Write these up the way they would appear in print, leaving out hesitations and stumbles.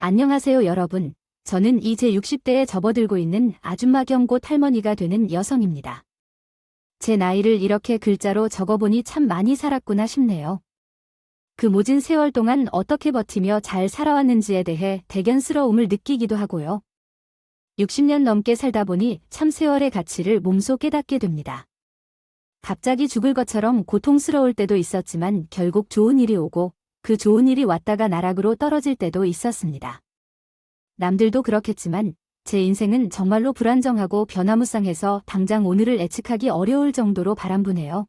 안녕하세요, 여러분. 저는 이제 60대에 접어들고 있는 아줌마 겸 곧 할머니가 되는 여성입니다. 제 나이를 이렇게 글자로 적어보니 참 많이 살았구나 싶네요. 그 모진 세월 동안 어떻게 버티며 잘 살아왔는지에 대해 대견스러움을 느끼기도 하고요. 60년 넘게 살다 보니 참 세월의 가치를 몸소 깨닫게 됩니다. 갑자기 죽을 것처럼 고통스러울 때도 있었지만 결국 좋은 일이 오고 그 좋은 일이 왔다가 나락으로 떨어질 때도 있었습니다. 남들도 그렇겠지만 제 인생은 정말로 불안정하고 변화무쌍해서 당장 오늘을 예측하기 어려울 정도로 바람부네요.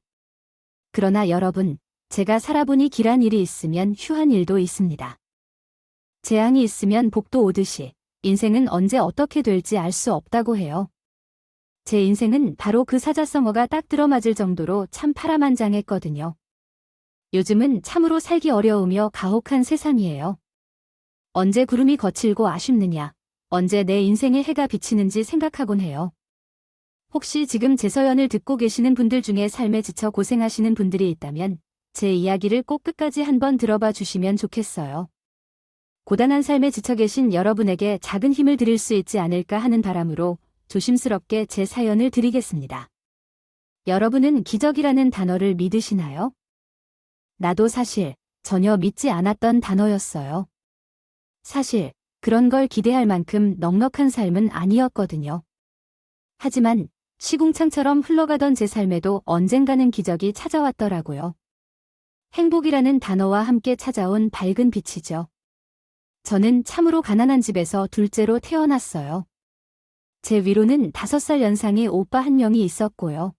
그러나 여러분, 제가 살아보니 길한 일이 있으면 휴한 일도 있습니다. 재앙이 있으면 복도 오듯이 인생은 언제 어떻게 될지 알 수 없다고 해요. 제 인생은 바로 그 사자성어가 딱 들어맞을 정도로 참 파란만장했거든요. 요즘은 참으로 살기 어려우며 가혹한 세상이에요. 언제 구름이 거칠고 아쉽느냐, 언제 내 인생에 해가 비치는지 생각하곤 해요. 혹시 지금 제 서연을 듣고 계시는 분들 중에 삶에 지쳐 고생하시는 분들이 있다면 제 이야기를 꼭 끝까지 한번 들어봐 주시면 좋겠어요. 고단한 삶에 지쳐 계신 여러분에게 작은 힘을 드릴 수 있지 않을까 하는 바람으로 조심스럽게 제 사연을 드리겠습니다. 여러분은 기적이라는 단어를 믿으시나요? 나도 사실 전혀 믿지 않았던 단어였어요. 사실 그런 걸 기대할 만큼 넉넉한 삶은 아니었거든요. 하지만 시궁창처럼 흘러가던 제 삶에도 언젠가는 기적이 찾아왔더라고요. 행복이라는 단어와 함께 찾아온 밝은 빛이죠. 저는 참으로 가난한 집에서 둘째로 태어났어요. 제 위로는 5살 연상의 오빠 한 명이 있었고요.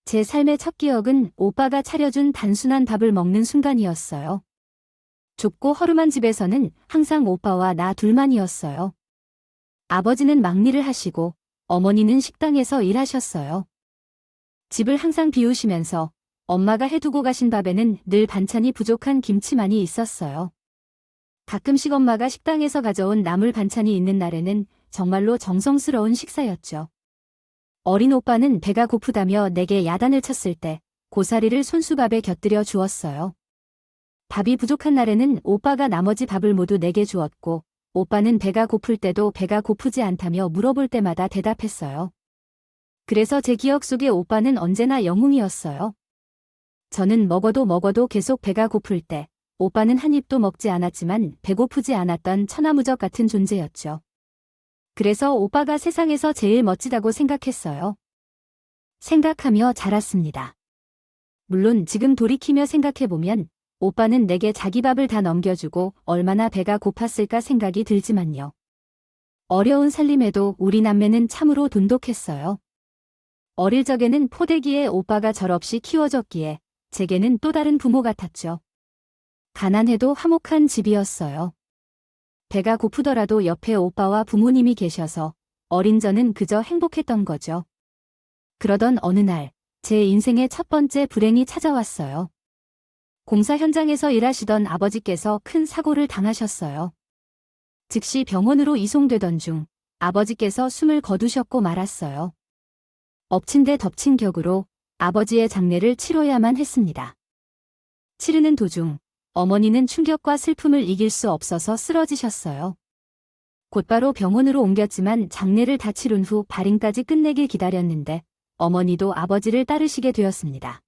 제 삶의 첫 기억은 오빠가 차려준 단순한 밥을 먹는 순간이었어요. 좁고 허름한 집에서는 항상 오빠와 나 둘만이었어요. 아버지는 막일을 하시고 어머니는 식당에서 일하셨어요. 집을 항상 비우시면서 엄마가 해두고 가신 밥에는 늘 반찬이 부족한 김치만이 있었어요. 가끔씩 엄마가 식당에서 가져온 나물 반찬이 있는 날에는 정말로 정성스러운 식사였죠. 어린 오빠는 배가 고프다며 내게 야단을 쳤을 때 고사리를 손수밥에 곁들여 주었어요. 밥이 부족한 날에는 오빠가 나머지 밥을 모두 내게 주었고 오빠는 배가 고플 때도 배가 고프지 않다며 물어볼 때마다 대답했어요. 그래서 제 기억 속에 오빠는 언제나 영웅이었어요. 저는 먹어도 계속 배가 고플 때 오빠는 한 입도 먹지 않았지만 배고프지 않았던 천하무적 같은 존재였죠. 그래서 오빠가 세상에서 제일 멋지다고 생각했어요. 생각하며 자랐습니다. 물론 지금 돌이키며 생각해보면 오빠는 내게 자기 밥을 다 넘겨주고 얼마나 배가 고팠을까 생각이 들지만요. 어려운 살림에도 우리 남매는 참으로 돈독했어요. 어릴 적에는 포대기에 오빠가 절없이 키워줬기에 제게는 또 다른 부모 같았죠. 가난해도 화목한 집이었어요. 배가 고프더라도 옆에 오빠와 부모님이 계셔서 어린 저는 그저 행복했던 거죠. 그러던 어느 날, 제 인생의 첫 번째 불행이 찾아왔어요. 공사 현장에서 일하시던 아버지께서 큰 사고를 당하셨어요. 즉시 병원으로 이송되던 중 아버지께서 숨을 거두셨고 말았어요. 엎친 데 덮친 격으로 아버지의 장례를 치러야만 했습니다. 치르는 도중 어머니는 충격과 슬픔을 이길 수 없어서 쓰러지셨어요. 곧바로 병원으로 옮겼지만 장례를 다 치른 후 발인까지 끝내길 기다렸는데 어머니도 아버지를 따르시게 되었습니다.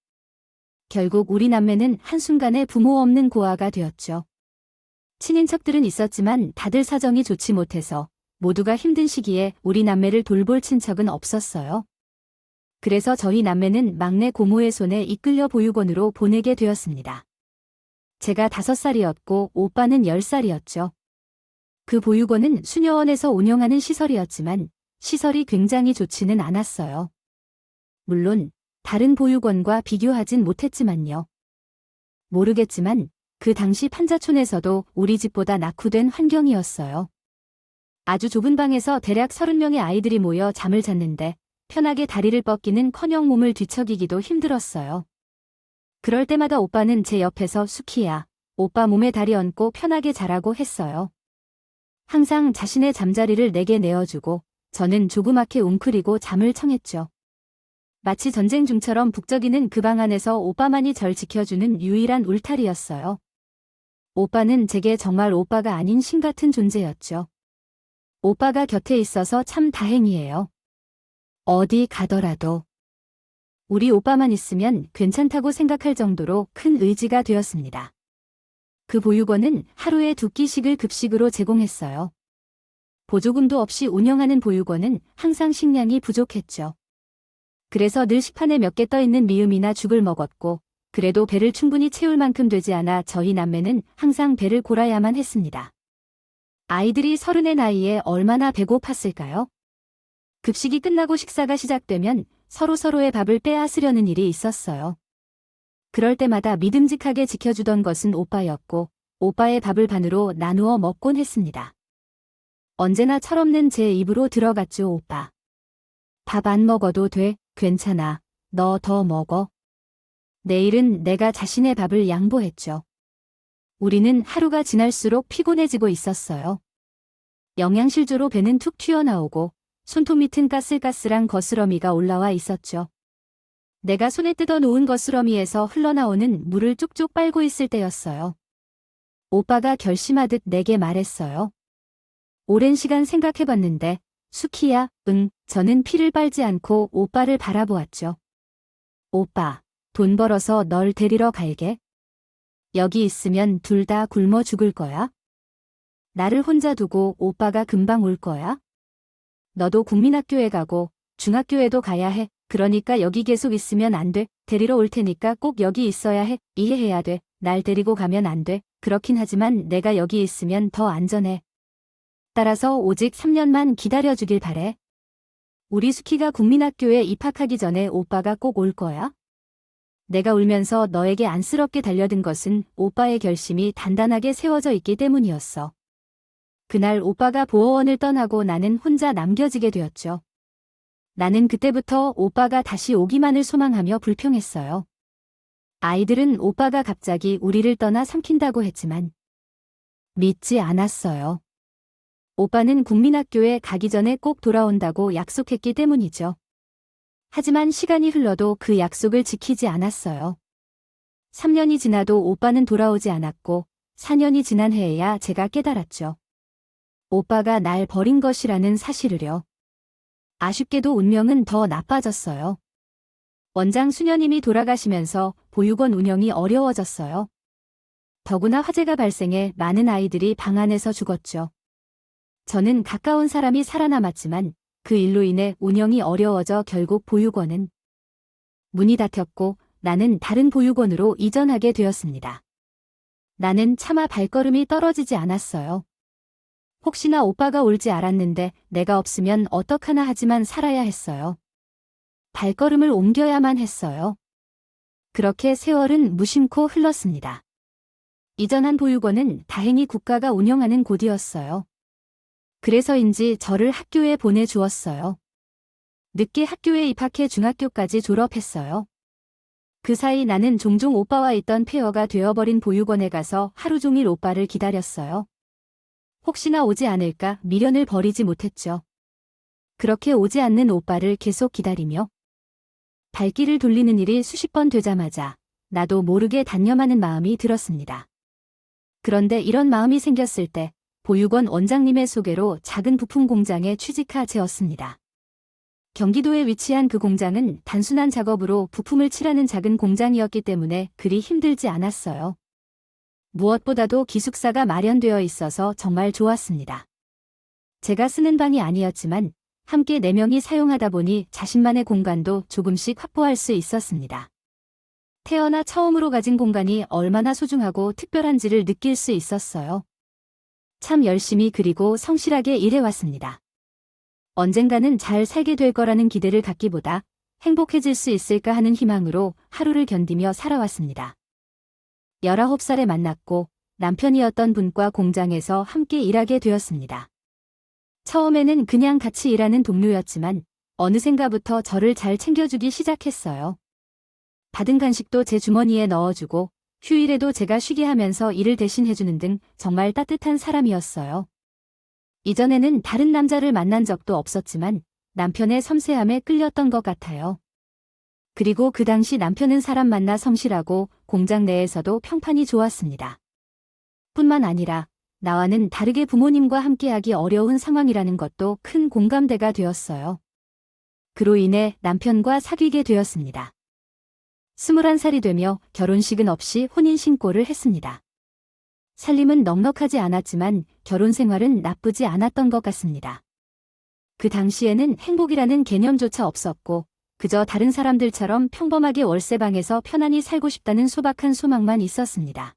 결국 우리 남매는 한순간에 부모 없는 고아가 되었죠. 친인척들은 있었지만 다들 사정이 좋지 못해서 모두가 힘든 시기에 우리 남매를 돌볼 친척은 없었어요. 그래서 저희 남매는 막내 고모의 손에 이끌려 보육원으로 보내게 되었습니다. 제가 5살이었고 오빠는 10살이었죠. 그 보육원은 수녀원에서 운영하는 시설이었지만 시설이 굉장히 좋지는 않았어요. 물론 다른 보육원과 비교하진 못했지만요. 모르겠지만 그 당시 판자촌에서도 우리 집보다 낙후된 환경이었어요. 아주 좁은 방에서 대략 30명의 아이들이 모여 잠을 잤는데 편하게 다리를 뻗기는커녕 몸을 뒤척이기도 힘들었어요. 그럴 때마다 오빠는 제 옆에서 수키야, 오빠 몸에 다리 얹고 편하게 자라고 했어요. 항상 자신의 잠자리를 내게 내어주고 저는 조그맣게 웅크리고 잠을 청했죠. 마치 전쟁 중처럼 북적이는 그 방 안에서 오빠만이 절 지켜주는 유일한 울타리였어요. 오빠는 제게 정말 오빠가 아닌 신 같은 존재였죠. 오빠가 곁에 있어서 참 다행이에요. 어디 가더라도 우리 오빠만 있으면 괜찮다고 생각할 정도로 큰 의지가 되었습니다. 그 보육원은 하루에 2끼씩을 급식으로 제공했어요. 보조금도 없이 운영하는 보육원은 항상 식량이 부족했죠. 그래서 늘 식판에 몇 개 떠있는 미음이나 죽을 먹었고, 그래도 배를 충분히 채울 만큼 되지 않아 저희 남매는 항상 배를 골아야만 했습니다. 아이들이 30의 나이에 얼마나 배고팠을까요? 급식이 끝나고 식사가 시작되면 서로의 밥을 빼앗으려는 일이 있었어요. 그럴 때마다 믿음직하게 지켜주던 것은 오빠였고, 오빠의 밥을 반으로 나누어 먹곤 했습니다. 언제나 철없는 제 입으로 들어갔죠, 오빠. 밥 안 먹어도 돼, 괜찮아. 너 더 먹어. 내일은 내가 자신의 밥을 양보했죠. 우리는 하루가 지날수록 피곤해지고 있었어요. 영양실조로 배는 툭 튀어나오고 손톱 밑은 까슬까슬한 거스러미가 올라와 있었죠. 내가 손에 뜯어 놓은 거스러미에서 흘러나오는 물을 쪽쪽 빨고 있을 때였어요. 오빠가 결심하듯 내게 말했어요. 오랜 시간 생각해봤는데 수키야, 응, 저는 피를 빨지 않고 오빠를 바라보았죠. 오빠, 돈 벌어서 널 데리러 갈게. 여기 있으면 둘 다 굶어 죽을 거야. 나를 혼자 두고 오빠가 금방 올 거야. 너도 국민학교에 가고 중학교에도 가야 해. 그러니까 여기 계속 있으면 안 돼. 데리러 올 테니까 꼭 여기 있어야 해. 이해해야 돼. 날 데리고 가면 안 돼. 그렇긴 하지만 내가 여기 있으면 더 안전해. 따라서 오직 3년만 기다려주길 바래. 우리 수키가 국민학교에 입학하기 전에 오빠가 꼭 올 거야. 내가 울면서 너에게 안쓰럽게 달려든 것은 오빠의 결심이 단단하게 세워져 있기 때문이었어. 그날 오빠가 보호원을 떠나고 나는 혼자 남겨지게 되었죠. 나는 그때부터 오빠가 다시 오기만을 소망하며 불평했어요. 아이들은 오빠가 갑자기 우리를 떠나 삼킨다고 했지만 믿지 않았어요. 오빠는 국민학교에 가기 전에 꼭 돌아온다고 약속했기 때문이죠. 하지만 시간이 흘러도 그 약속을 지키지 않았어요. 3년이 지나도 오빠는 돌아오지 않았고 4년이 지난 해에야 제가 깨달았죠. 오빠가 날 버린 것이라는 사실을요. 아쉽게도 운명은 더 나빠졌어요. 원장 수녀님이 돌아가시면서 보육원 운영이 어려워졌어요. 더구나 화재가 발생해 많은 아이들이 방 안에서 죽었죠. 저는 가까운 사람이 살아남았지만 그 일로 인해 운영이 어려워져 결국 보육원은 문이 닫혔고 나는 다른 보육원으로 이전하게 되었습니다. 나는 차마 발걸음이 떨어지지 않았어요. 혹시나 오빠가 올지 알았는데 내가 없으면 어떡하나 하지만 살아야 했어요. 발걸음을 옮겨야만 했어요. 그렇게 세월은 무심코 흘렀습니다. 이전한 보육원은 다행히 국가가 운영하는 곳이었어요. 그래서인지 저를 학교에 보내주었어요. 늦게 학교에 입학해 중학교까지 졸업했어요. 그 사이 나는 종종 오빠와 있던 폐허가 되어버린 보육원에 가서 하루 종일 오빠를 기다렸어요. 혹시나 오지 않을까 미련을 버리지 못했죠. 그렇게 오지 않는 오빠를 계속 기다리며 발길을 돌리는 일이 수십 번 되자마자 나도 모르게 단념하는 마음이 들었습니다. 그런데 이런 마음이 생겼을 때 보육원 원장님의 소개로 작은 부품 공장에 취직하였습니다. 경기도에 위치한 그 공장은 단순한 작업으로 부품을 칠하는 작은 공장이었기 때문에 그리 힘들지 않았어요. 무엇보다도 기숙사가 마련되어 있어서 정말 좋았습니다. 제가 쓰는 방이 아니었지만 함께 4명이 사용하다 보니 자신만의 공간도 조금씩 확보할 수 있었습니다. 태어나 처음으로 가진 공간이 얼마나 소중하고 특별한지를 느낄 수 있었어요. 참 열심히 그리고 성실하게 일해왔습니다. 언젠가는 잘 살게 될 거라는 기대를 갖기보다 행복해질 수 있을까 하는 희망으로 하루를 견디며 살아왔습니다. 19살에 만났고 남편이었던 분과 공장에서 함께 일하게 되었습니다. 처음에는 그냥 같이 일하는 동료였지만 어느샌가부터 저를 잘 챙겨주기 시작했어요. 받은 간식도 제 주머니에 넣어주고 휴일에도 제가 쉬게 하면서 일을 대신 해주는 등 정말 따뜻한 사람이었어요. 이전에는 다른 남자를 만난 적도 없었지만 남편의 섬세함에 끌렸던 것 같아요. 그리고 그 당시 남편은 사람 만나 성실하고 공장 내에서도 평판이 좋았습니다. 뿐만 아니라 나와는 다르게 부모님과 함께하기 어려운 상황이라는 것도 큰 공감대가 되었어요. 그로 인해 남편과 사귀게 되었습니다. 21살이 되며 결혼식은 없이 혼인신고를 했습니다. 살림은 넉넉하지 않았지만 결혼 생활은 나쁘지 않았던 것 같습니다. 그 당시에는 행복이라는 개념조차 없었고 그저 다른 사람들처럼 평범하게 월세방에서 편안히 살고 싶다는 소박한 소망만 있었습니다.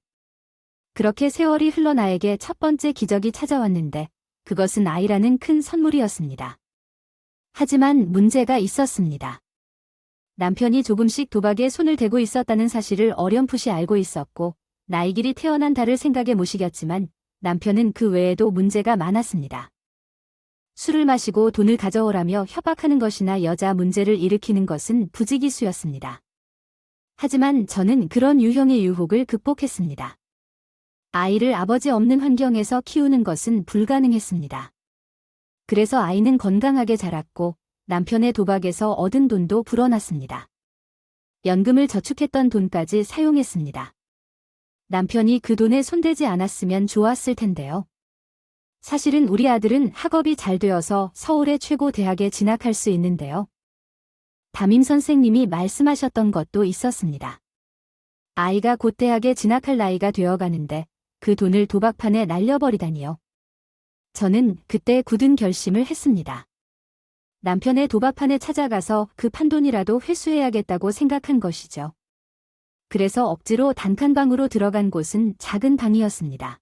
그렇게 세월이 흘러 나에게 첫 번째 기적이 찾아왔는데 그것은 아이라는 큰 선물이었습니다. 하지만 문제가 있었습니다. 남편이 조금씩 도박에 손을 대고 있었다는 사실을 어렴풋이 알고 있었고 나이 길이 태어난 달을 생각에 모시겼지만 남편은 그 외에도 문제가 많았습니다. 술을 마시고 돈을 가져오라며 협박하는 것이나 여자 문제를 일으키는 것은 부지기수였습니다. 하지만 저는 그런 유형의 유혹을 극복했습니다. 아이를 아버지 없는 환경에서 키우는 것은 불가능했습니다. 그래서 아이는 건강하게 자랐고 남편의 도박에서 얻은 돈도 불어났습니다. 연금을 저축했던 돈까지 사용했습니다. 남편이 그 돈에 손대지 않았으면 좋았을 텐데요. 사실은 우리 아들은 학업이 잘 되어서 서울의 최고 대학에 진학할 수 있는데요. 담임 선생님이 말씀하셨던 것도 있었습니다. 아이가 곧 대학에 진학할 나이가 되어가는데 그 돈을 도박판에 날려버리다니요. 저는 그때 굳은 결심을 했습니다. 남편의 도박판에 찾아가서 그 판돈이라도 회수해야겠다고 생각한 것이죠. 그래서 억지로 단칸방으로 들어간 곳은 작은 방이었습니다.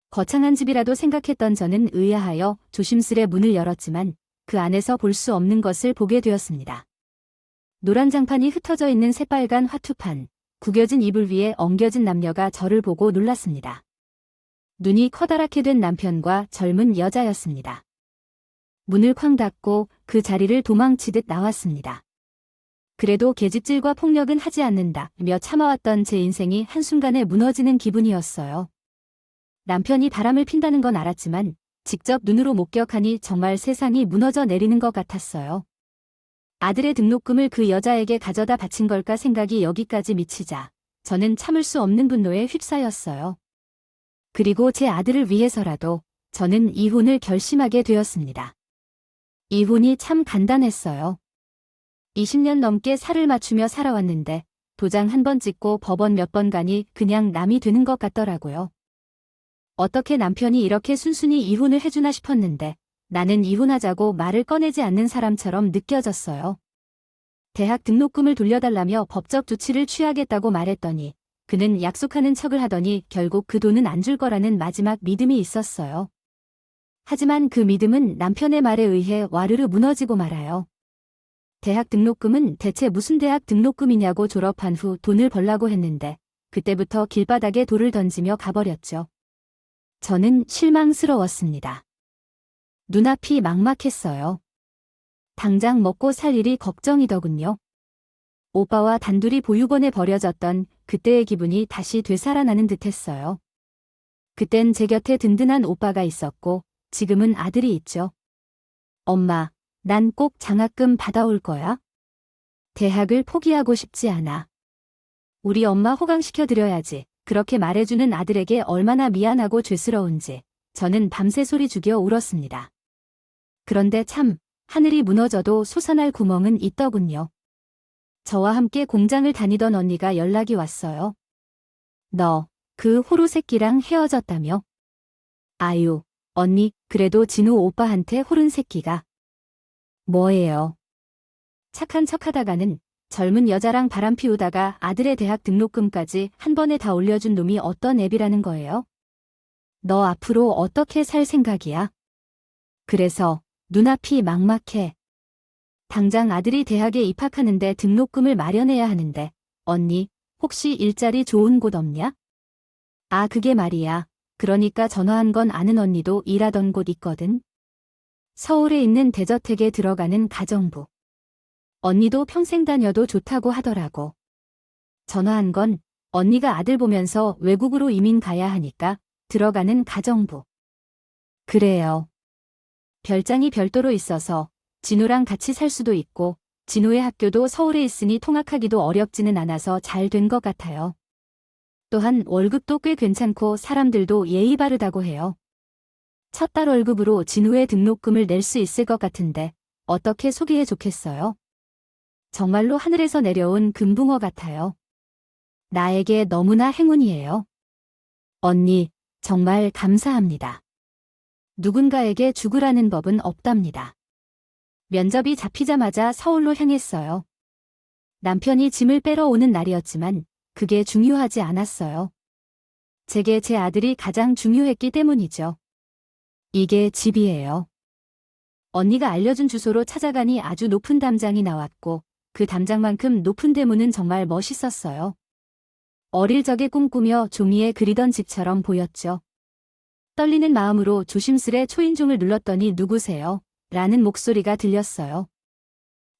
거창한 집이라도 생각했던 저는 의아하여 조심스레 문을 열었지만 그 안에서 볼 수 없는 것을 보게 되었습니다. 노란 장판이 흩어져 있는 새빨간 화투판, 구겨진 이불 위에 엉겨진 남녀가 저를 보고 놀랐습니다. 눈이 커다랗게 된 남편과 젊은 여자였습니다. 문을 쾅 닫고 그 자리를 도망치듯 나왔습니다. 그래도 계집질과 폭력은 하지 않는다며 참아왔던 제 인생이 한순간에 무너지는 기분이었어요. 남편이 바람을 핀다는 건 알았지만 직접 눈으로 목격하니 정말 세상이 무너져 내리는 것 같았어요. 아들의 등록금을 그 여자에게 가져다 바친 걸까 생각이 여기까지 미치자 저는 참을 수 없는 분노에 휩싸였어요. 그리고 제 아들을 위해서라도 저는 이혼을 결심하게 되었습니다. 이혼이 참 간단했어요. 20년 넘게 살을 맞추며 살아왔는데 도장 한 번 찍고 법원 몇 번 가니 그냥 남이 되는 것 같더라고요. 어떻게 남편이 이렇게 순순히 이혼을 해주나 싶었는데 나는 이혼하자고 말을 꺼내지 않는 사람처럼 느껴졌어요. 대학 등록금을 돌려달라며 법적 조치를 취하겠다고 말했더니 그는 약속하는 척을 하더니 결국 그 돈은 안 줄 거라는 마지막 믿음이 있었어요. 하지만 그 믿음은 남편의 말에 의해 와르르 무너지고 말아요. 대학 등록금은 대체 무슨 대학 등록금이냐고 졸업한 후 돈을 벌라고 했는데 그때부터 길바닥에 돌을 던지며 가버렸죠. 저는 실망스러웠습니다. 눈앞이 막막했어요. 당장 먹고 살 일이 걱정이더군요. 오빠와 단둘이 보육원에 버려졌던 그때의 기분이 다시 되살아나는 듯했어요. 그땐 제 곁에 든든한 오빠가 있었고 지금은 아들이 있죠. 엄마, 난 꼭 장학금 받아올 거야. 대학을 포기하고 싶지 않아. 우리 엄마 호강시켜드려야지. 그렇게 말해주는 아들에게 얼마나 미안하고 죄스러운지 저는 밤새 소리 죽여 울었습니다. 그런데 참 하늘이 무너져도 솟아날 구멍은 있더군요. 저와 함께 공장을 다니던 언니가 연락이 왔어요. 너 그 호루 새끼랑 헤어졌다며? 아유, 언니, 그래도 진우 오빠한테 호른 새끼가. 뭐예요? 착한 척하다가는 젊은 여자랑 바람 피우다가 아들의 대학 등록금까지 한 번에 다 올려준 놈이 어떤 애비라는 거예요? 너 앞으로 어떻게 살 생각이야? 그래서 눈앞이 막막해. 당장 아들이 대학에 입학하는데 등록금을 마련해야 하는데 언니, 혹시 일자리 좋은 곳 없냐? 아, 그게 말이야. 그러니까 전화한 건 아는 언니도 일하던 곳 있거든. 서울에 있는 대저택에 들어가는 가정부. 언니도 평생 다녀도 좋다고 하더라고. 전화한 건 언니가 아들 보면서 외국으로 이민 가야 하니까 들어가는 가정부. 그래요. 별장이 별도로 있어서 진우랑 같이 살 수도 있고 진우의 학교도 서울에 있으니 통학하기도 어렵지는 않아서 잘 된 것 같아요. 또한 월급도 꽤 괜찮고 사람들도 예의 바르다고 해요. 첫 달 월급으로 진후에 등록금을 낼 수 있을 것 같은데 어떻게 소개해 좋겠어요? 정말로 하늘에서 내려온 금붕어 같아요. 나에게 너무나 행운이에요. 언니, 정말 감사합니다. 누군가에게 죽으라는 법은 없답니다. 면접이 잡히자마자 서울로 향했어요. 남편이 짐을 빼러 오는 날이었지만 그게 중요하지 않았어요. 제게 제 아들이 가장 중요했기 때문이죠. 이게 집이에요. 언니가 알려준 주소로 찾아가니 아주 높은 담장이 나왔고 그 담장만큼 높은 대문은 정말 멋있었어요. 어릴 적에 꿈꾸며 종이에 그리던 집처럼 보였죠. 떨리는 마음으로 조심스레 초인종을 눌렀더니 누구세요? 라는 목소리가 들렸어요.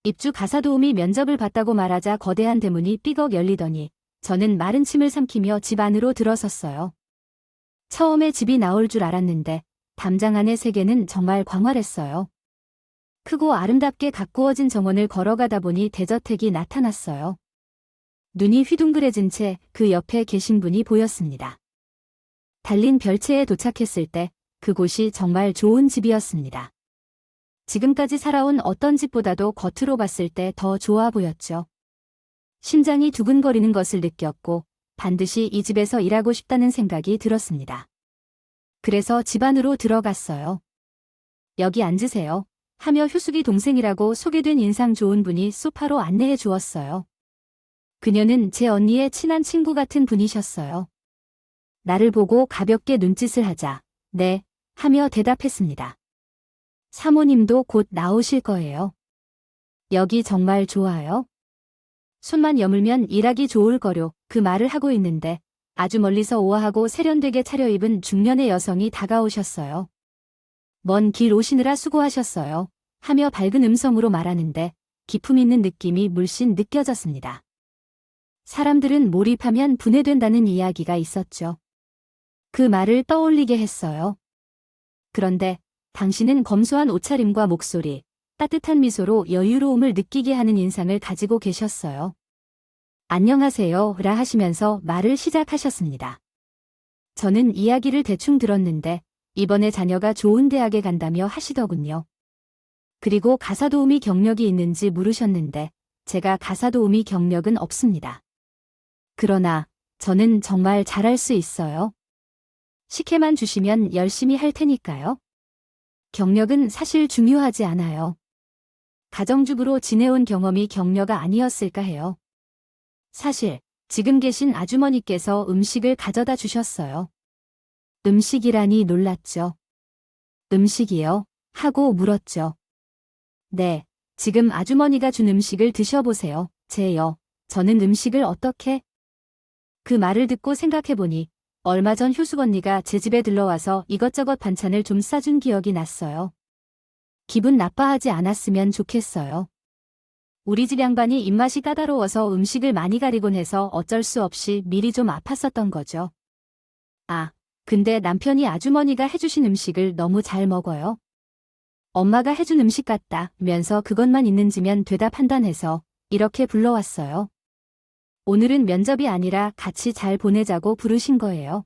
입주 가사도우미 면접을 봤다고 말하자 거대한 대문이 삐걱 열리더니 저는 마른 침을 삼키며 집 안으로 들어섰어요. 처음에 집이 나올 줄 알았는데 담장 안의 세계는 정말 광활했어요. 크고 아름답게 가꾸어진 정원을 걸어가다 보니 대저택이 나타났어요. 눈이 휘둥그레진 채 그 옆에 계신 분이 보였습니다. 달린 별채에 도착했을 때 그곳이 정말 좋은 집이었습니다. 지금까지 살아온 어떤 집보다도 겉으로 봤을 때 더 좋아 보였죠. 심장이 두근거리는 것을 느꼈고 반드시 이 집에서 일하고 싶다는 생각이 들었습니다. 그래서 집 안으로 들어갔어요. 여기 앉으세요. 하며 효숙이 동생이라고 소개된 인상 좋은 분이 소파로 안내해 주었어요. 그녀는 제 언니의 친한 친구 같은 분이셨어요. 나를 보고 가볍게 눈짓을 하자 네 하며 대답했습니다. 사모님도 곧 나오실 거예요. 여기 정말 좋아요. 손만 여물면 일하기 좋을 거요. 그 말을 하고 있는데 아주 멀리서 오아하고 세련되게 차려입은 중년의 여성이 다가오셨어요. 먼 길 오시느라 수고하셨어요. 하며 밝은 음성으로 말하는데 기품 있는 느낌이 물씬 느껴졌습니다. 사람들은 몰입하면 분해된다는 이야기가 있었죠. 그 말을 떠올리게 했어요. 그런데 당신은 검소한 옷차림과 목소리, 따뜻한 미소로 여유로움을 느끼게 하는 인상을 가지고 계셨어요. 안녕하세요 라 하시면서 말을 시작하셨습니다. 저는 이야기를 대충 들었는데 이번에 자녀가 좋은 대학에 간다며 하시더군요. 그리고 가사도우미 경력이 있는지 물으셨는데 제가 가사도우미 경력은 없습니다. 그러나 저는 정말 잘할 수 있어요. 식혜만 주시면 열심히 할 테니까요. 경력은 사실 중요하지 않아요. 가정주부로 지내온 경험이 격려가 아니었을까 해요. 사실 지금 계신 아주머니께서 음식을 가져다 주셨어요. 음식이라니 놀랐죠. 음식이요? 하고 물었죠. 네, 지금 아주머니가 준 음식을 드셔보세요. 저는 음식을 어떻게? 그 말을 듣고 생각해보니 얼마 전 효숙 언니가 제 집에 들러와서 이것저것 반찬을 좀 싸준 기억이 났어요. 기분 나빠하지 않았으면 좋겠어요. 우리 집 양반이 입맛이 까다로워서 음식을 많이 가리곤 해서 어쩔 수 없이 미리 좀 아팠었던 거죠. 아, 근데 남편이 아주머니가 해주신 음식을 너무 잘 먹어요. 엄마가 해준 음식 같다면서 그것만 있는지면 되다 판단해서 이렇게 불러왔어요. 오늘은 면접이 아니라 같이 잘 보내자고 부르신 거예요.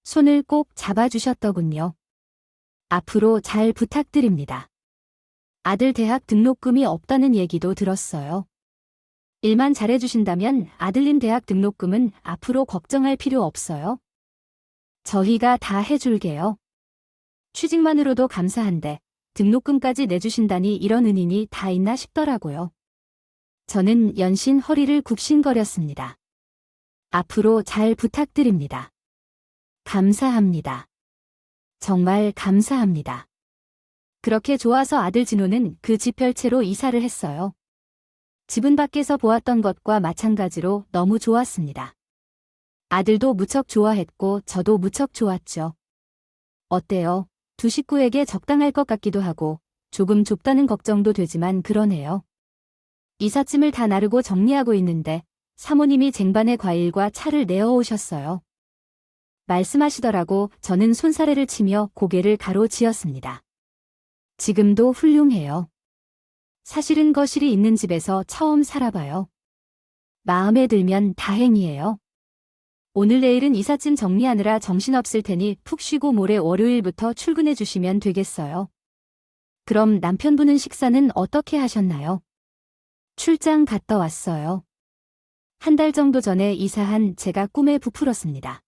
손을 꼭 잡아주셨더군요. 앞으로 잘 부탁드립니다. 아들 대학 등록금이 없다는 얘기도 들었어요. 일만 잘해주신다면 아들님 대학 등록금은 앞으로 걱정할 필요 없어요. 저희가 다 해줄게요. 취직만으로도 감사한데 등록금까지 내주신다니 이런 은인이 다 있나 싶더라고요. 저는 연신 허리를 굽신거렸습니다. 앞으로 잘 부탁드립니다. 감사합니다. 정말 감사합니다. 그렇게 좋아서 아들 진호는 그 집 별채로 이사를 했어요. 집은 밖에서 보았던 것과 마찬가지로 너무 좋았습니다. 아들도 무척 좋아했고 저도 무척 좋았죠. 어때요? 두 식구에게 적당할 것 같기도 하고 조금 좁다는 걱정도 되지만 그러네요. 이삿짐을 다 나르고 정리하고 있는데 사모님이 쟁반에 과일과 차를 내어 오셨어요. 말씀하시더라고 저는 손사래를 치며 고개를 가로지었습니다. 지금도 훌륭해요. 사실은 거실이 있는 집에서 처음 살아봐요. 마음에 들면 다행이에요. 오늘 내일은 이삿짐 정리하느라 정신없을 테니 푹 쉬고 모레 월요일부터 출근해 주시면 되겠어요. 그럼 남편분은 식사는 어떻게 하셨나요? 출장 갔다 왔어요. 한 달 정도 전에 이사한 제가 꿈에 부풀었습니다.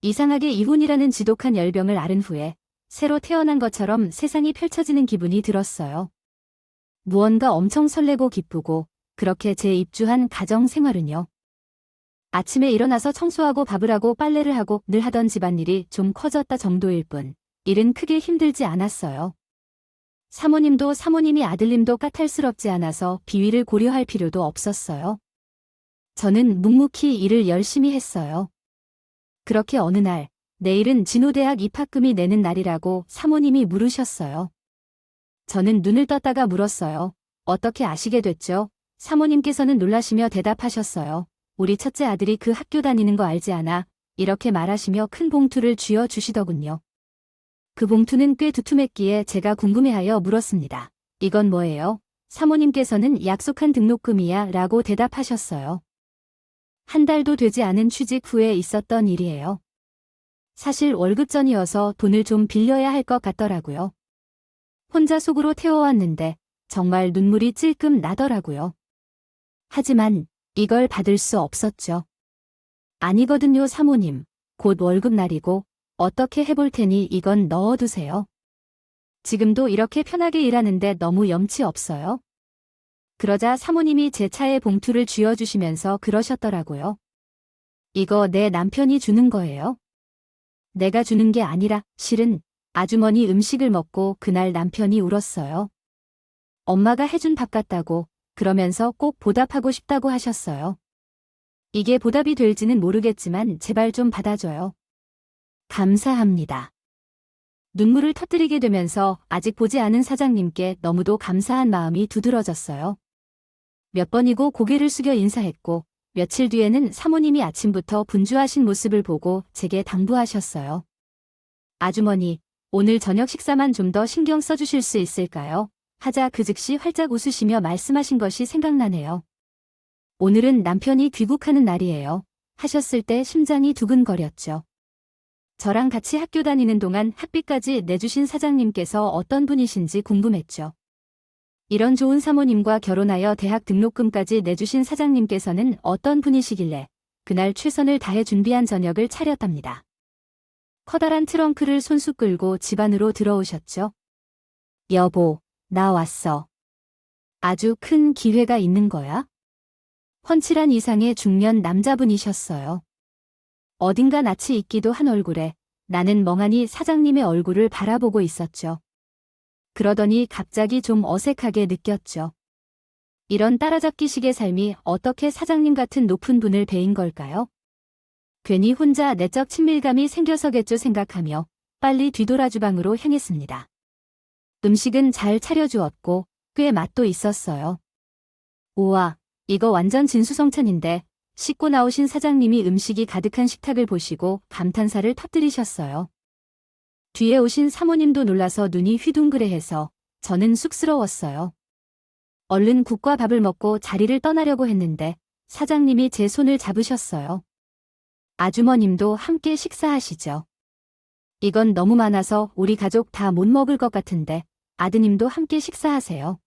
이상하게 이혼이라는 지독한 열병을 앓은 후에 새로 태어난 것처럼 세상이 펼쳐지는 기분이 들었어요. 무언가 엄청 설레고 기쁘고 그렇게 재입주한 가정 생활은요. 아침에 일어나서 청소하고 밥을 하고 빨래를 하고 늘 하던 집안일이 좀 커졌다 정도일 뿐 일은 크게 힘들지 않았어요. 사모님도 사모님이 아들님도 까탈스럽지 않아서 비위를 고려할 필요도 없었어요. 저는 묵묵히 일을 열심히 했어요. 그렇게 어느 날 내일은 진호대학 입학금이 내는 날이라고 사모님이 물으셨어요. 저는 눈을 떴다가 물었어요. 어떻게 아시게 됐죠? 사모님께서는 놀라시며 대답하셨어요. 우리 첫째 아들이 그 학교 다니는 거 알지 않아? 이렇게 말하시며 큰 봉투를 쥐어 주시더군요. 그 봉투는 꽤 두툼했기에 제가 궁금해하여 물었습니다. 이건 뭐예요? 사모님께서는 약속한 등록금이야 라고 대답하셨어요. 한 달도 되지 않은 취직 후에 있었던 일이에요. 사실 월급 전이어서 돈을 좀 빌려야 할 것 같더라고요. 혼자 속으로 태워왔는데 정말 눈물이 찔끔 나더라고요. 하지만 이걸 받을 수 없었죠. 아니거든요, 사모님. 곧 월급날이고 어떻게 해볼 테니 이건 넣어두세요. 지금도 이렇게 편하게 일하는데 너무 염치 없어요? 그러자 사모님이 제 차에 봉투를 쥐어주시면서 그러셨더라고요. 이거 내 남편이 주는 거예요? 내가 주는 게 아니라 실은 아주머니 음식을 먹고 그날 남편이 울었어요. 엄마가 해준 밥 같다고 그러면서 꼭 보답하고 싶다고 하셨어요. 이게 보답이 될지는 모르겠지만 제발 좀 받아줘요. 감사합니다. 눈물을 터뜨리게 되면서 아직 보지 않은 사장님께 너무도 감사한 마음이 두드러졌어요. 몇 번이고 고개를 숙여 인사했고 며칠 뒤에는 사모님이 아침부터 분주하신 모습을 보고 제게 당부하셨어요. 아주머니, 오늘 저녁 식사만 좀 더 신경 써주실 수 있을까요? 하자 그 즉시 활짝 웃으시며 말씀하신 것이 생각나네요. 오늘은 남편이 귀국하는 날이에요. 하셨을 때 심장이 두근거렸죠. 저랑 같이 학교 다니는 동안 학비까지 내주신 사장님께서 어떤 분이신지 궁금했죠. 이런 좋은 사모님과 결혼하여 대학 등록금까지 내주신 사장님께서는 어떤 분이시길래 그날 최선을 다해 준비한 저녁을 차렸답니다. 커다란 트렁크를 손수 끌고 집 안으로 들어오셨죠. 여보, 나 왔어. 아주 큰 기회가 있는 거야? 훤칠한 이상의 중년 남자분이셨어요. 어딘가 낯이 익기도 한 얼굴에 나는 멍하니 사장님의 얼굴을 바라보고 있었죠. 그러더니 갑자기 좀 어색하게 느꼈죠. 이런 따라잡기식의 삶이 어떻게 사장님 같은 높은 분을 배인 걸까요? 괜히 혼자 내적 친밀감이 생겨서겠죠 생각하며 빨리 뒤돌아 주방으로 향했습니다. 음식은 잘 차려주었고 꽤 맛도 있었어요. 우와, 이거 완전 진수성찬인데 씻고 나오신 사장님이 음식이 가득한 식탁을 보시고 감탄사를 터뜨리셨어요. 뒤에 오신 사모님도 놀라서 눈이 휘둥그레해서 저는 쑥스러웠어요. 얼른 국과 밥을 먹고 자리를 떠나려고 했는데 사장님이 제 손을 잡으셨어요. 아주머님도 함께 식사하시죠. 이건 너무 많아서 우리 가족 다 못 먹을 것 같은데 아드님도 함께 식사하세요.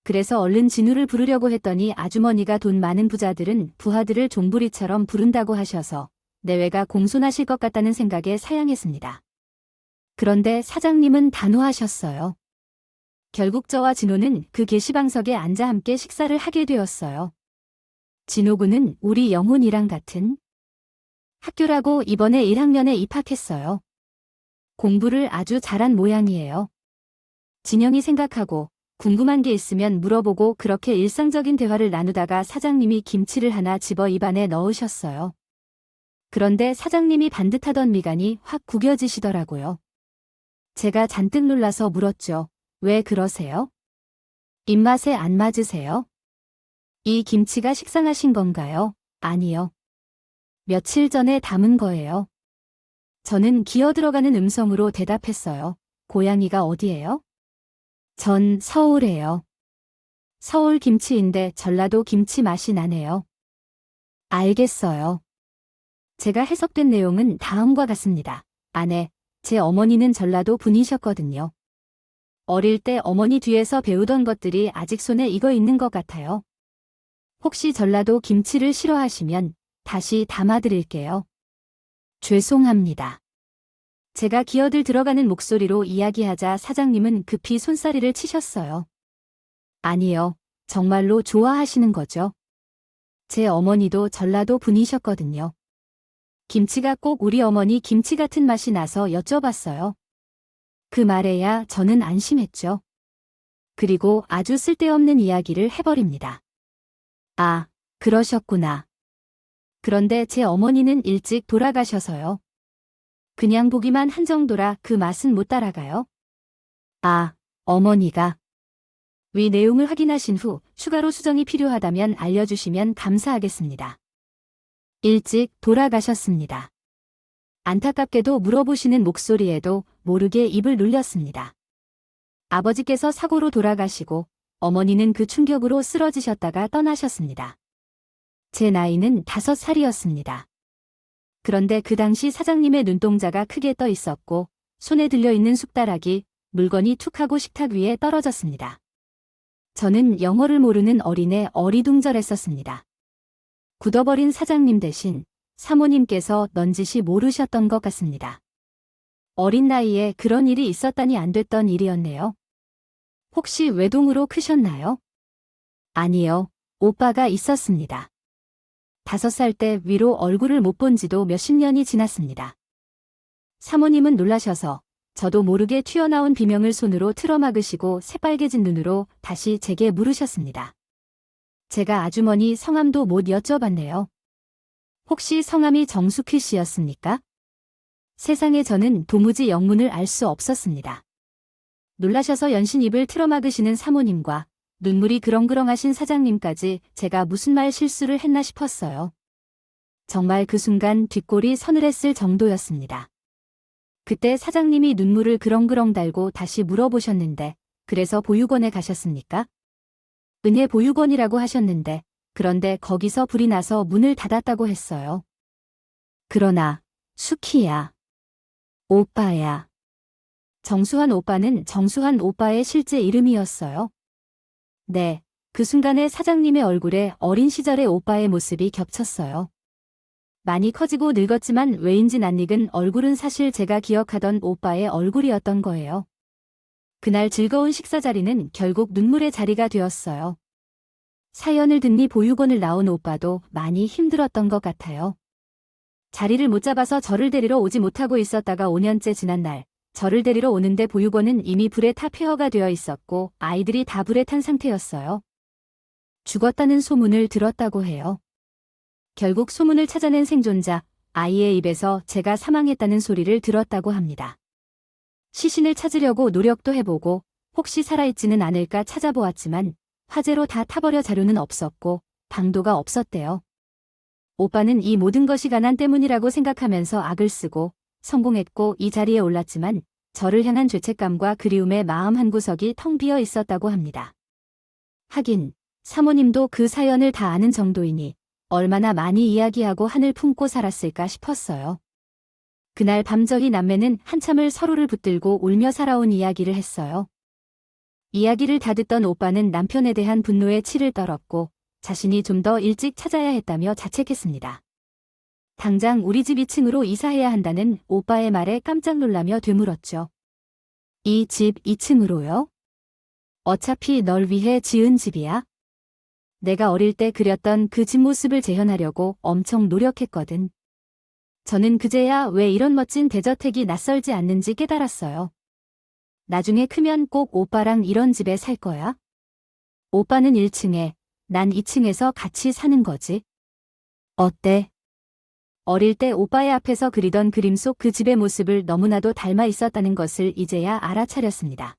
그래서 얼른 진우를 부르려고 했더니 아주머니가 돈 많은 부자들은 부하들을 종부리처럼 부른다고 하셔서 내외가 공손하실 것 같다는 생각에 사양했습니다. 그런데 사장님은 단호하셨어요. 결국 저와 진호는 그 게시방석에 앉아 함께 식사를 하게 되었어요. 진호군은 우리 영훈이랑 같은 학교라고 이번에 1학년에 입학했어요. 공부를 아주 잘한 모양이에요. 진영이 생각하고 궁금한 게 있으면 물어보고 그렇게 일상적인 대화를 나누다가 사장님이 김치를 하나 집어 입안에 넣으셨어요. 그런데 사장님이 반듯하던 미간이 확 구겨지시더라고요. 제가 잔뜩 놀라서 물었죠. 왜 그러세요? 입맛에 안 맞으세요? 이 김치가 식상하신 건가요? 아니요. 며칠 전에 담은 거예요. 저는 기어 들어가는 음성으로 대답했어요. 고향이가 어디예요? 전 서울에요. 서울 김치인데 전라도 김치 맛이 나네요. 알겠어요. 제가 해석된 내용은 다음과 같습니다. 아내, 제 어머니는 전라도 분이셨거든요. 어릴 때 어머니 뒤에서 배우던 것들이 아직 손에 익어 있는 것 같아요. 혹시 전라도 김치를 싫어하시면 다시 담아드릴게요. 죄송합니다. 제가 기어들 들어가는 목소리로 이야기하자 사장님은 급히 손사리를 치셨어요. 아니요, 정말로 좋아하시는 거죠. 제 어머니도 전라도 분이셨거든요. 김치가 꼭 우리 어머니 김치 같은 맛이 나서 여쭤봤어요. 그 말에야 저는 안심했죠. 그리고 아주 쓸데없는 이야기를 해버립니다. 아, 그러셨구나. 그런데 제 어머니는 일찍 돌아가셔서요. 그냥 보기만 한 정도라 그 맛은 못 따라가요. 아, 어머니가. 위 내용을 확인하신 후 추가로 수정이 필요하다면 알려주시면 감사하겠습니다. 일찍 돌아가셨습니다. 안타깝게도 물어보시는 목소리에도 모르게 입을 눌렸습니다. 아버지께서 사고로 돌아가시고 어머니는 그 충격으로 쓰러지셨다가 떠나셨습니다. 제 나이는 5살이었습니다. 그런데 그 당시 사장님의 눈동자가 크게 떠 있었고 손에 들려있는 숟가락이 물건이 툭 하고 식탁 위에 떨어졌습니다. 저는 영어를 모르는 어린애 어리둥절했었습니다. 굳어버린 사장님 대신 사모님께서 넌지시 모르셨던 것 같습니다. 어린 나이에 그런 일이 있었다니 안 됐던 일이었네요. 혹시 외동으로 크셨나요? 아니요, 오빠가 있었습니다. 5살 때 위로 얼굴을 못 본 지도 몇십 년이 지났습니다. 사모님은 놀라셔서 저도 모르게 튀어나온 비명을 손으로 틀어막으시고 새빨개진 눈으로 다시 제게 물으셨습니다. 제가 아주머니 성함도 못 여쭤봤네요. 혹시 성함이 정숙희 씨였습니까? 세상에 저는 도무지 영문을 알 수 없었습니다. 놀라셔서 연신 입을 틀어막으시는 사모님과 눈물이 그렁그렁하신 사장님까지 제가 무슨 말 실수를 했나 싶었어요. 정말 그 순간 뒷골이 서늘했을 정도였습니다. 그때 사장님이 눈물을 그렁그렁 달고 다시 물어보셨는데 그래서 보육원에 가셨습니까? 은혜 보육원이라고 하셨는데 그런데 거기서 불이 나서 문을 닫았다고 했어요. 그러나 수키야. 오빠야. 정수환 오빠는 정수환 오빠의 실제 이름이었어요. 네, 그 순간에 사장님의 얼굴에 어린 시절의 오빠의 모습이 겹쳤어요. 많이 커지고 늙었지만 왜인지 낯익은 얼굴은 사실 제가 기억하던 오빠의 얼굴이었던 거예요. 그날 즐거운 식사 자리는 결국 눈물의 자리가 되었어요. 사연을 듣니 보육원을 나온 오빠도 많이 힘들었던 것 같아요. 자리를 못 잡아서 저를 데리러 오지 못하고 있었다가 5년째 지난 날, 저를 데리러 오는데 보육원은 이미 불에 타 폐허가 되어 있었고 아이들이 다 불에 탄 상태였어요. 죽었다는 소문을 들었다고 해요. 결국 소문을 찾아낸 생존자, 아이의 입에서 제가 사망했다는 소리를 들었다고 합니다. 시신을 찾으려고 노력도 해보고 혹시 살아있지는 않을까 찾아보았지만 화재로 다 타버려 자료는 없었고 방도가 없었대요. 오빠는 이 모든 것이 가난 때문이라고 생각하면서 악을 쓰고 성공했고 이 자리에 올랐지만 저를 향한 죄책감과 그리움의 마음 한구석이 텅 비어 있었다고 합니다. 하긴 사모님도 그 사연을 다 아는 정도이니 얼마나 많이 이야기하고 한을 품고 살았을까 싶었어요. 그날 밤 저희 남매는 한참을 서로를 붙들고 울며 살아온 이야기를 했어요. 이야기를 다 듣던 오빠는 남편에 대한 분노에 치를 떨었고 자신이 좀 더 일찍 찾아야 했다며 자책했습니다. 당장 우리 집 2층으로 이사해야 한다는 오빠의 말에 깜짝 놀라며 되물었죠. 이 집 2층으로요? 어차피 널 위해 지은 집이야? 내가 어릴 때 그렸던 그 집 모습을 재현하려고 엄청 노력했거든. 저는 그제야 왜 이런 멋진 대저택이 낯설지 않는지 깨달았어요. 나중에 크면 꼭 오빠랑 이런 집에 살 거야? 오빠는 1층에, 난 2층에서 같이 사는 거지. 어때? 어릴 때 오빠의 앞에서 그리던 그림 속 그 집의 모습을 너무나도 닮아 있었다는 것을 이제야 알아차렸습니다.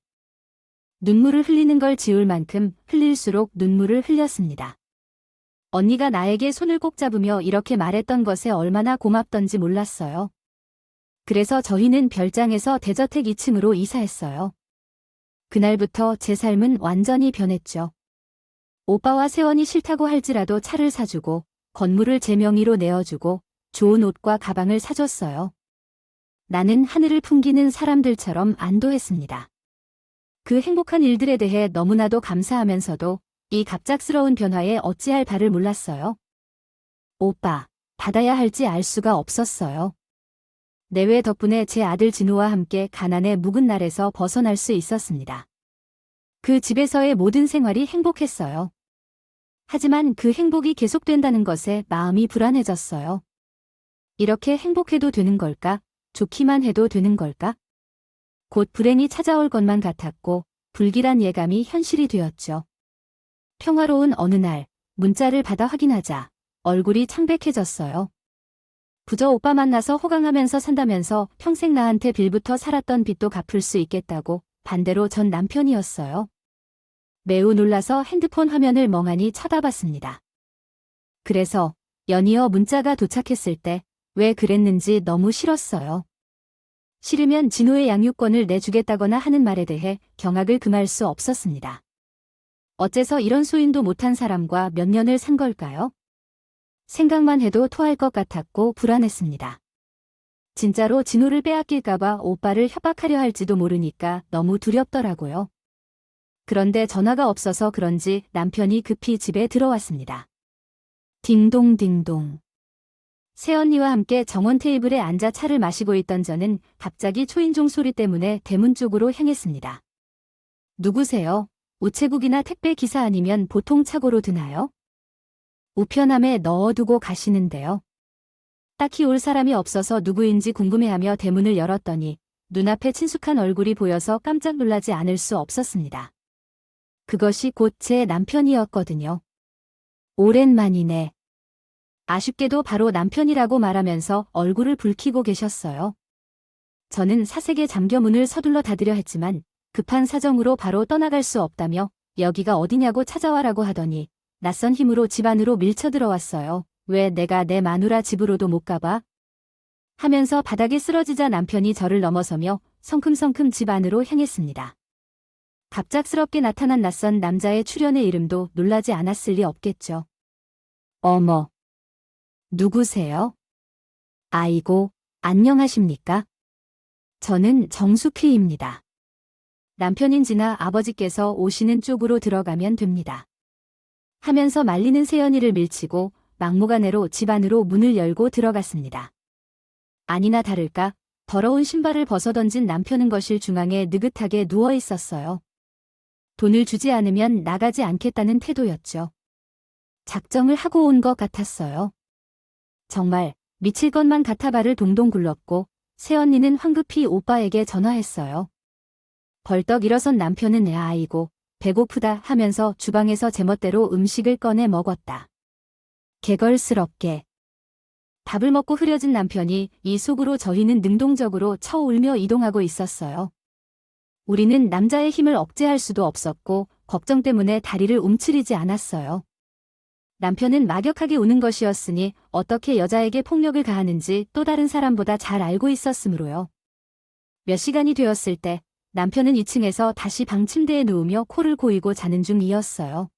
눈물을 흘리는 걸 지울 만큼 흘릴수록 눈물을 흘렸습니다. 언니가 나에게 손을 꼭 잡으며 이렇게 말했던 것에 얼마나 고맙던지 몰랐어요. 그래서 저희는 별장에서 대저택 2층으로 이사했어요. 그날부터 제 삶은 완전히 변했죠. 오빠와 세원이 싫다고 할지라도 차를 사주고 건물을 제 명의로 내어주고 좋은 옷과 가방을 사줬어요. 나는 하늘을 풍기는 사람들처럼 안도했습니다. 그 행복한 일들에 대해 너무나도 감사하면서도 이 갑작스러운 변화에 어찌할 바를 몰랐어요. 오빠, 받아야 할지 알 수가 없었어요. 내외 덕분에 제 아들 진우와 함께 가난의 묵은 날에서 벗어날 수 있었습니다. 그 집에서의 모든 생활이 행복했어요. 하지만 그 행복이 계속된다는 것에 마음이 불안해졌어요. 이렇게 행복해도 되는 걸까? 좋기만 해도 되는 걸까? 곧 불행이 찾아올 것만 같았고 불길한 예감이 현실이 되었죠. 평화로운 어느 날 문자를 받아 확인하자 얼굴이 창백해졌어요. 부저 오빠 만나서 호강하면서 산다면서 평생 나한테 빌부터 살았던 빚도 갚을 수 있겠다고 반대로 전 남편이었어요. 매우 놀라서 핸드폰 화면을 멍하니 쳐다봤습니다. 그래서 연이어 문자가 도착했을 때 왜 그랬는지 너무 싫었어요. 싫으면 진호의 양육권을 내주겠다거나 하는 말에 대해 경악을 금할 수 없었습니다. 어째서 이런 소인도 못한 사람과 몇 년을 산 걸까요? 생각만 해도 토할 것 같았고 불안했습니다. 진짜로 진호를 빼앗길까봐 오빠를 협박하려 할지도 모르니까 너무 두렵더라고요. 그런데 전화가 없어서 그런지 남편이 급히 집에 들어왔습니다. 딩동딩동. 새언니와 함께 정원 테이블에 앉아 차를 마시고 있던 저는 갑자기 초인종 소리 때문에 대문 쪽으로 향했습니다. 누구세요? 우체국이나 택배 기사 아니면 보통 착오로 드나요? 우편함에 넣어두고 가시는데요. 딱히 올 사람이 없어서 누구인지 궁금해하며 대문을 열었더니 눈앞에 친숙한 얼굴이 보여서 깜짝 놀라지 않을 수 없었습니다. 그것이 곧 제 남편이었거든요. 오랜만이네. 아쉽게도 바로 남편이라고 말하면서 얼굴을 붉히고 계셨어요. 저는 사색에 잠겨 문을 서둘러 닫으려 했지만 급한 사정으로 바로 떠나갈 수 없다며 여기가 어디냐고 찾아와라고 하더니 낯선 힘으로 집 안으로 밀쳐 들어왔어요. 왜 내가 내 마누라 집으로도 못 가봐? 하면서 바닥에 쓰러지자 남편이 저를 넘어서며 성큼성큼 집 안으로 향했습니다. 갑작스럽게 나타난 낯선 남자의 출연의 이름도 놀라지 않았을 리 없겠죠. 어머. 누구세요? 아이고, 안녕하십니까? 저는 정숙희입니다. 남편인지나 아버지께서 오시는 쪽으로 들어가면 됩니다. 하면서 말리는 새언니를 밀치고 막무가내로 집 안으로 문을 열고 들어갔습니다. 아니나 다를까 더러운 신발을 벗어던진 남편은 거실 중앙에 느긋하게 누워 있었어요. 돈을 주지 않으면 나가지 않겠다는 태도였죠. 작정을 하고 온 것 같았어요. 정말 미칠 것만 같아 발을 동동 굴렀고 새언니는 황급히 오빠에게 전화했어요. 벌떡 일어선 남편은 아이고 배고프다 하면서 주방에서 제멋대로 음식을 꺼내 먹었다. 개걸스럽게. 밥을 먹고 흐려진 남편이 이 속으로 저희는 능동적으로 쳐울며 이동하고 있었어요. 우리는 남자의 힘을 억제할 수도 없었고 걱정 때문에 다리를 움츠리지 않았어요. 남편은 막역하게 우는 것이었으니 어떻게 여자에게 폭력을 가하는지 또 다른 사람보다 잘 알고 있었으므로요. 몇 시간이 되었을 때 남편은 2층에서 다시 방 침대에 누우며 코를 고이고 자는 중이었어요.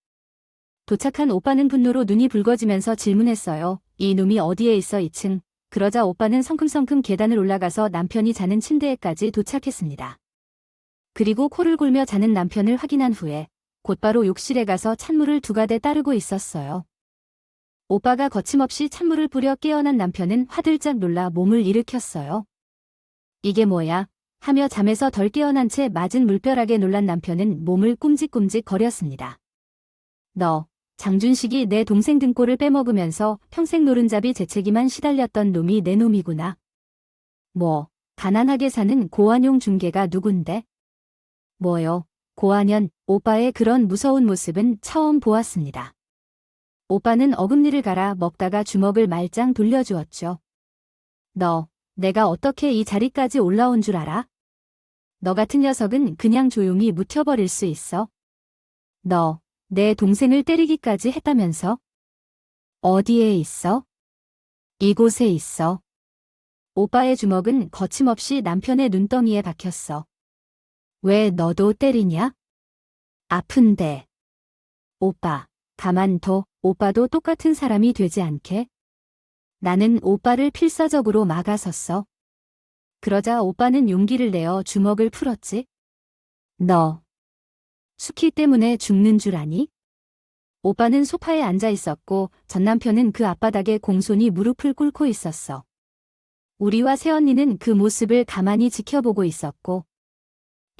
도착한 오빠는 분노로 눈이 붉어지면서 질문했어요. 이 놈이 어디에 있어 2층. 그러자 오빠는 성큼성큼 계단을 올라가서 남편이 자는 침대에까지 도착했습니다. 그리고 코를 골며 자는 남편을 확인한 후에 곧바로 욕실에 가서 찬물을 2가대 따르고 있었어요. 오빠가 거침없이 찬물을 뿌려 깨어난 남편은 화들짝 놀라 몸을 일으켰어요. 이게 뭐야? 하며 잠에서 덜 깨어난 채 맞은 물벼락에 놀란 남편은 몸을 꿈직꿈직 거렸습니다. 너, 장준식이 내 동생 등골을 빼먹으면서 평생 노른잡이 재채기만 시달렸던 놈이 내 놈이구나. 뭐, 가난하게 사는 고한용 중개가 누군데? 뭐요, 고한현, 오빠의 그런 무서운 모습은 처음 보았습니다. 오빠는 어금니를 갈아 먹다가 주먹을 말짱 돌려주었죠. 너, 내가 어떻게 이 자리까지 올라온 줄 알아? 너 같은 녀석은 그냥 조용히 묻혀버릴 수 있어. 너, 내 동생을 때리기까지 했다면서? 어디에 있어? 이곳에 있어. 오빠의 주먹은 거침없이 남편의 눈덩이에 박혔어. 왜 너도 때리냐? 아픈데. 오빠, 가만둬. 오빠도 똑같은 사람이 되지 않게? 나는 오빠를 필사적으로 막아섰어. 그러자 오빠는 용기를 내어 주먹을 풀었지. 너, 수키 때문에 죽는 줄 아니? 오빠는 소파에 앉아 있었고 전 남편은 그 앞바닥에 공손히 무릎을 꿇고 있었어. 우리와 새언니는 그 모습을 가만히 지켜보고 있었고.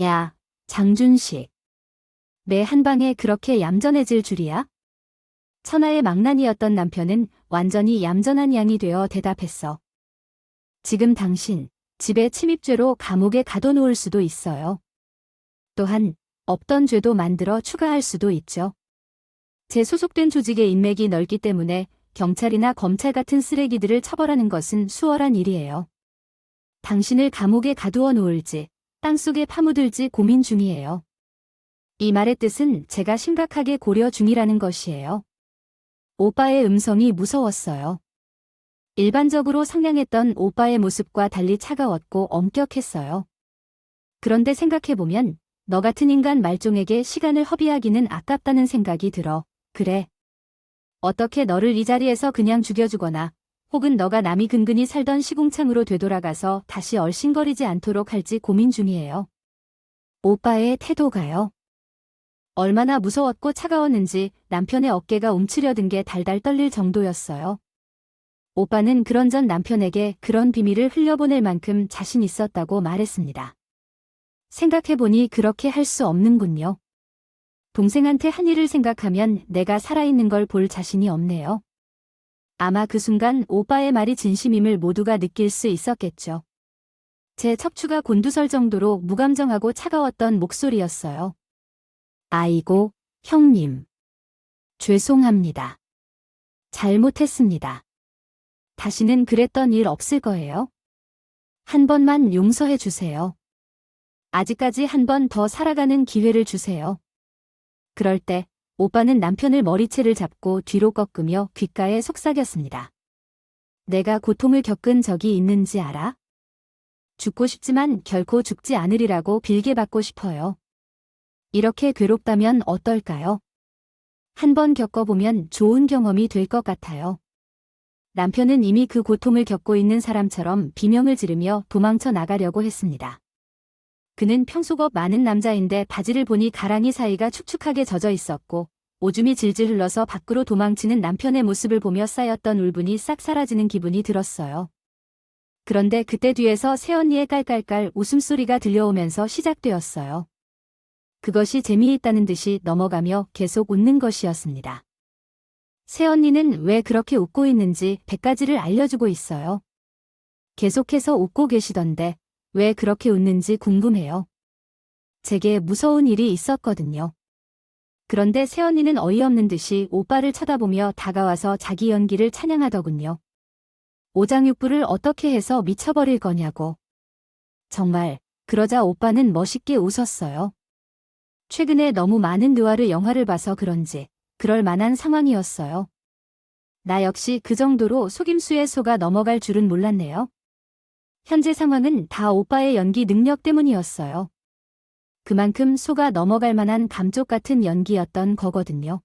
야, 장준식. 매 한 방에 그렇게 얌전해질 줄이야? 천하의 망나니였던 남편은 완전히 얌전한 양이 되어 대답했어. 지금 당신, 집에 침입죄로 감옥에 가둬놓을 수도 있어요. 또한, 없던 죄도 만들어 추가할 수도 있죠. 제 소속된 조직의 인맥이 넓기 때문에 경찰이나 검찰 같은 쓰레기들을 처벌하는 것은 수월한 일이에요. 당신을 감옥에 가두어 놓을지, 땅속에 파묻을지 고민 중이에요. 이 말의 뜻은 제가 심각하게 고려 중이라는 것이에요. 오빠의 음성이 무서웠어요. 일반적으로 상냥했던 오빠의 모습과 달리 차가웠고 엄격했어요. 그런데 생각해보면 너 같은 인간 말종에게 시간을 허비하기는 아깝다는 생각이 들어. 그래. 어떻게 너를 이 자리에서 그냥 죽여주거나 혹은 너가 남이 근근히 살던 시궁창으로 되돌아가서 다시 얼씬거리지 않도록 할지 고민 중이에요. 오빠의 태도가요. 얼마나 무서웠고 차가웠는지 남편의 어깨가 움츠려든 게 달달 떨릴 정도였어요. 오빠는 그런 전 남편에게 그런 비밀을 흘려보낼 만큼 자신 있었다고 말했습니다. 생각해보니 그렇게 할 수 없는군요. 동생한테 한 일을 생각하면 내가 살아있는 걸 볼 자신이 없네요. 아마 그 순간 오빠의 말이 진심임을 모두가 느낄 수 있었겠죠. 제 척추가 곤두설 정도로 무감정하고 차가웠던 목소리였어요. 아이고, 형님. 죄송합니다. 잘못했습니다. 다시는 그랬던 일 없을 거예요. 한 번만 용서해 주세요. 아직까지 한 번 더 살아가는 기회를 주세요. 그럴 때 오빠는 남편을 머리채를 잡고 뒤로 꺾으며 귓가에 속삭였습니다. 내가 고통을 겪은 적이 있는지 알아? 죽고 싶지만 결코 죽지 않으리라고 빌게 받고 싶어요. 이렇게 괴롭다면 어떨까요? 한 번 겪어보면 좋은 경험이 될 것 같아요. 남편은 이미 그 고통을 겪고 있는 사람처럼 비명을 지르며 도망쳐 나가려고 했습니다. 그는 평소겁 많은 남자인데 바지를 보니 가랑이 사이가 축축하게 젖어 있었고 오줌이 질질 흘러서 밖으로 도망치는 남편의 모습을 보며 쌓였던 울분이 싹 사라지는 기분이 들었어요. 그런데 그때 뒤에서 새언니의 깔깔깔 웃음소리가 들려오면서 시작되었어요. 그것이 재미있다는 듯이 넘어가며 계속 웃는 것이었습니다. 새언니는 왜 그렇게 웃고 있는지 100가지를 알려주고 있어요. 계속해서 웃고 계시던데 왜 그렇게 웃는지 궁금해요. 제게 무서운 일이 있었거든요. 그런데 새언니는 어이없는 듯이 오빠를 쳐다보며 다가와서 자기 연기를 찬양하더군요. 오장육부를 어떻게 해서 미쳐버릴 거냐고. 정말, 그러자 오빠는 멋있게 웃었어요. 최근에 너무 많은 느와르 영화를 봐서 그런지 그럴 만한 상황이었어요. 나 역시 그 정도로 속임수에 속아 넘어갈 줄은 몰랐네요. 현재 상황은 다 오빠의 연기 능력 때문이었어요. 그만큼 속아 넘어갈 만한 감쪽 같은 연기였던 거거든요.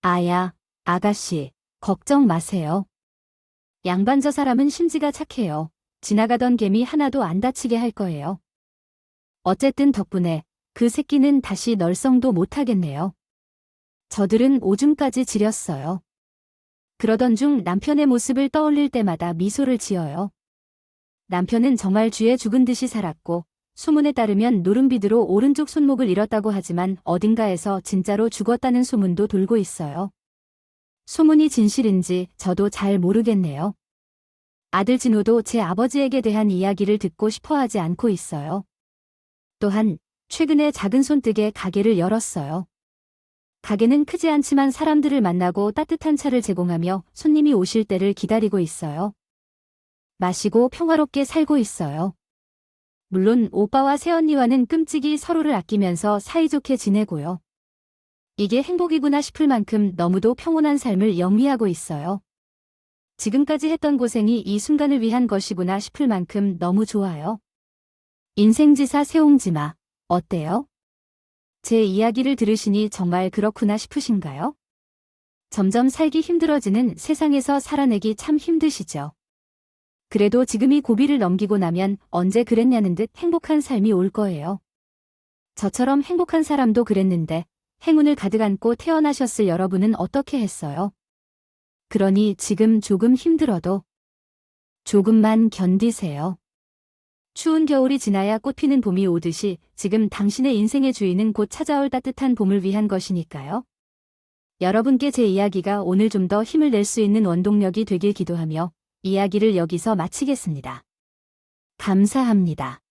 아야, 아가씨, 걱정 마세요. 양반 저 사람은 심지가 착해요. 지나가던 개미 하나도 안 다치게 할 거예요. 어쨌든 덕분에 그 새끼는 다시 널썽도 못하겠네요. 저들은 오줌까지 지렸어요. 그러던 중 남편의 모습을 떠올릴 때마다 미소를 지어요. 남편은 정말 쥐에 죽은 듯이 살았고 소문에 따르면 노름비드로 오른쪽 손목을 잃었다고 하지만 어딘가에서 진짜로 죽었다는 소문도 돌고 있어요. 소문이 진실인지 저도 잘 모르겠네요. 아들 진호도 제 아버지에게 대한 이야기를 듣고 싶어 하지 않고 있어요. 또한 최근에 작은 손뜨개 가게를 열었어요. 가게는 크지 않지만 사람들을 만나고 따뜻한 차를 제공하며 손님이 오실 때를 기다리고 있어요. 마시고 평화롭게 살고 있어요. 물론 오빠와 새언니와는 끔찍이 서로를 아끼면서 사이좋게 지내고요. 이게 행복이구나 싶을 만큼 너무도 평온한 삶을 영위하고 있어요. 지금까지 했던 고생이 이 순간을 위한 것이구나 싶을 만큼 너무 좋아요. 인생지사 세옹지마, 어때요? 제 이야기를 들으시니 정말 그렇구나 싶으신가요? 점점 살기 힘들어지는 세상에서 살아내기 참 힘드시죠. 그래도 지금이 고비를 넘기고 나면 언제 그랬냐는 듯 행복한 삶이 올 거예요. 저처럼 행복한 사람도 그랬는데 행운을 가득 안고 태어나셨을 여러분은 어떻게 했어요? 그러니 지금 조금 힘들어도 조금만 견디세요. 추운 겨울이 지나야 꽃피는 봄이 오듯이 지금 당신의 인생의 주인은 곧 찾아올 따뜻한 봄을 위한 것이니까요. 여러분께 제 이야기가 오늘 좀 더 힘을 낼 수 있는 원동력이 되길 기도하며 이야기를 여기서 마치겠습니다. 감사합니다.